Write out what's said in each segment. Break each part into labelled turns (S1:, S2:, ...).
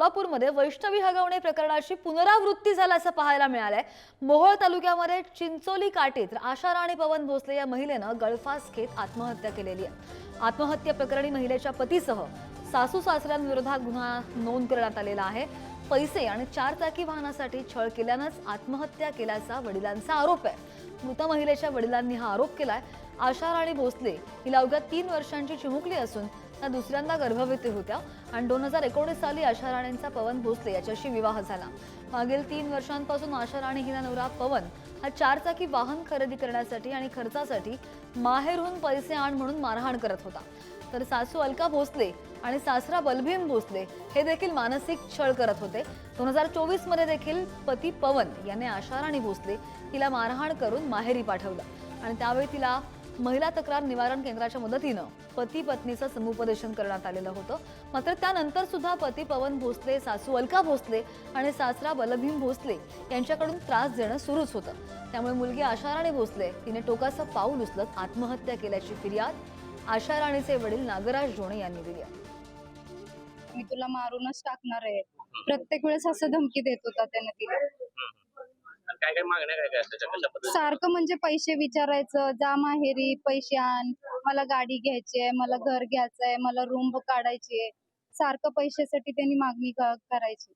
S1: सोलापूरमध्ये वैष्णवी हगवणे प्रकरणाची पुनरावृत्ती झाल्याचं पाहायला मिळालंय। मोहोळ तालुक्यामध्ये चिंचोली काठीत आशा राणी पवन भोसले या महिलेनं गळफास घेत आत्महत्या केलेली आहे। आत्महत्या प्रकरणी महिलेच्या पतीसह सासू सासऱ्यांविरोधात गुन्हा नोंद करण्यात आलेला आहे। पैसे आणि 4 चाकी वाहनासाठी छळ केल्यानंच आत्महत्या केल्याचा वडिलांचा आरोप आहे। मृत महिलेच्या वडिलांनी हा आरोप केलाय। आशा राणी भोसले हिला अवघ्या 3 वर्षांची चिमुकली असून त्या दुसऱ्यांदा गर्भवती होत्या आणि 2019 साली आशा राणींचा पवन भोसले याच्याशी विवाह झाला। मागील 3 वर्षांपासून आशा राणी हिला नवरा पवन हा 4 चाकी वाहन खरेदी करण्यासाठी आणि खर्चासाठी माहेरहून पैसे आण म्हणून मारहाण करत होता। तर सासू अलका भोसले आणि सासरा बलभीम भोसले हे देखील मानसिक छळ करत होते। 2024 मध्ये देखील पती पवन याने आशा राणी भोसले हिला मारहाण करून माहेरी पाठवलं आणि त्यावेळी तिला महिला तक्रार निवारण केंद्राच्या मदतीनं पती पत्नीचं समुपदेशन करण्यात आलेलं होतं। मात्र त्यानंतर सुद्धा पती पवन भोसले, सासू अलका भोसले आणि सासरा बलभीम भोसले यांच्याकडून त्रास देणं सुरूच होतं। त्यामुळे मुलगी आशा राणी भोसले हिने टोकाचं पाऊल उचलत आत्महत्या केल्याची फिर्याद आशा राणीचे वडील नागराज जोणे यांनी दिली आहे।
S2: मी तुला मारूनच टाकणार आहे, प्रत्येक वेळेस असं धमकी देत होता त्याने तिला।
S3: काय काय मागण्या काय काय असतात कशा पद्धतीने?
S2: सारखं म्हणजे पैसे विचारायचं, जा माहेरी पैसे आण, मला गाडी घ्यायची आहे, मला घर घ्यायचं आहे, मला रूम काढायची आहे, सारखं पैशासाठी त्यांनी मागणी करायची।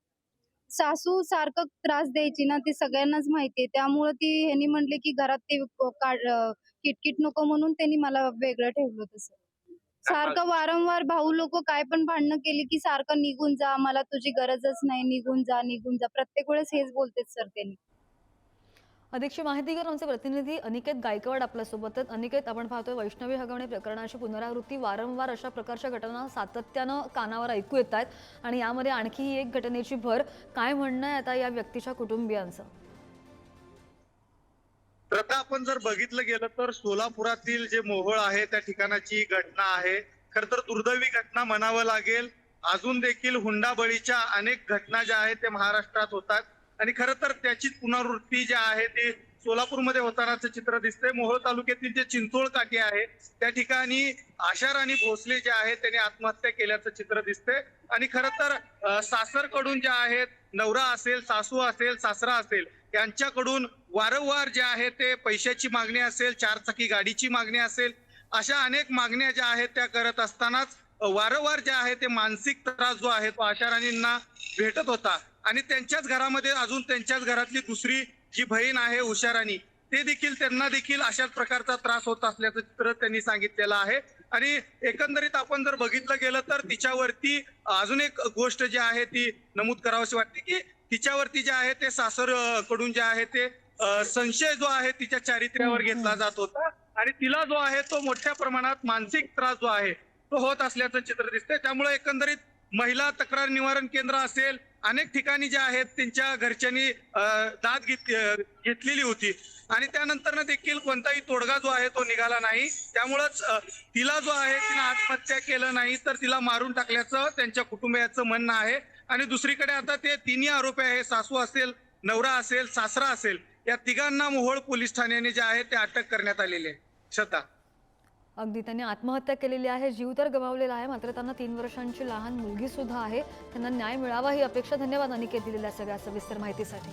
S2: सासू सारखं त्रास द्यायची ना, ती सगळ्यांनाच माहितीये। त्यामुळे ती ह्यांनी म्हणले की घरात ते किटकिट नको म्हणून त्यांनी मला वेगळं ठेवलं। तसं सारखं वारंवार भाऊ लोक काय पण भांडणं केली की सारखं निघून जा, मला तुझी गरजच नाही, निघून जा निघून जा, प्रत्येक वेळेस हेच बोलतेच सर त्यांनी।
S1: अधिकची माहिती घेऊन आमचे प्रतिनिधी अनिकेत गायकवाड आपल्यासोबत आहेत। अनिकेत, आपण पाहतोय वैष्णवी हगवणे प्रकरणाची पुनरावृत्ती, वारंवार अशा प्रकारच्या घटना सातत्यानं कानावर ऐकू येत आहेत आणि यामध्ये आणखी एक घटनेची भर। काय म्हणणं आहे आता या व्यक्तीच्या कुटुंबियांचं?
S4: तर आता आपण जर बघितलं गेलं तर सोलापुरातील जे मोहोळ आहे त्या ठिकाणाची घटना आहे। खर तर दुर्दैवी घटना म्हणावं लागेल। अजून देखील हुंडाबळीच्या अनेक घटना ज्या आहेत ते महाराष्ट्रात होतात आणि खरं तर त्याची पुनरावृत्ती जी आहे ती सोलापूरमध्ये होतानाचं चित्र दिसतंय। मोहोळ तालुक्यातील जे चिंचोळ काठी आहे त्या ठिकाणी आशा राणी भोसले जे आहेत त्यांनी आत्महत्या केल्याचं चित्र दिसतंय आणि खरं तर सासरकडून जे आहेत, नवरा असेल, सासू असेल, सासरा असेल, यांच्याकडून वारंवार जे आहे ते पैशाची मागणी असेल, 4 चाकी गाडीची मागणी असेल, अशा अनेक मागण्या ज्या आहेत त्या करत असतानाच वारंवार जे आहे ते मानसिक त्रास जो आहे तो आशा राणींना भेटत होता आणि त्यांच्याच घरामध्ये अजून त्यांच्याच घरातली दुसरी जी बहीण आहे उषा राणी, ते देखील त्यांना देखील अशाच प्रकारचा त्रास होत असल्याचं चित्र त्यांनी सांगितलेलं आहे। आणि एकंदरीत आपण जर बघितलं गेलं तर तिच्यावरती अजून एक गोष्ट जी आहे ती नमूद करावीशी वाटते की तिच्यावरती जे आहे ते सासर कडून जे आहे ते संशय जो आहे तिच्या चारित्र्यावर घेतला जात होता आणि तिला जो आहे तो मोठ्या प्रमाणात मानसिक त्रास जो आहे तो होत असल्याचं चित्र दिसतंय। त्यामुळे एकंदरीत महिला तक्रार निवारण केंद्र असेल, अनेक ठिकाणी जे आहेत त्यांच्या घरच्यांनी दाद घेतलेली होती आणि त्यानंतर देखील कोणताही तोडगा जो आहे तो निघाला नाही। त्यामुळेच तिला जो आहे तिला आत्महत्या केलं नाही तर तिला मारून टाकल्याचं त्यांच्या कुटुंबियाचं म्हणणं आहे। आणि दुसरीकडे आता ते तिन्ही आरोपी आहे, सासू असेल, नवरा असेल, सासरा असेल, या तिघांना मोहोळ पोलीस ठाण्याने जे आहे ते अटक करण्यात आलेली आहे। श्रद्धा,
S1: अगदी त्यांनी आत्महत्या केलेली आहे, जीव तर गमावलेला आहे, मात्र त्यांना 3 वर्षांची लहान मुलगी सुद्धा आहे। त्यांना न्याय मिळावा ही अपेक्षा। धन्यवाद अनिकेत दिलेल्या सगळ्या सविस्तर माहितीसाठी।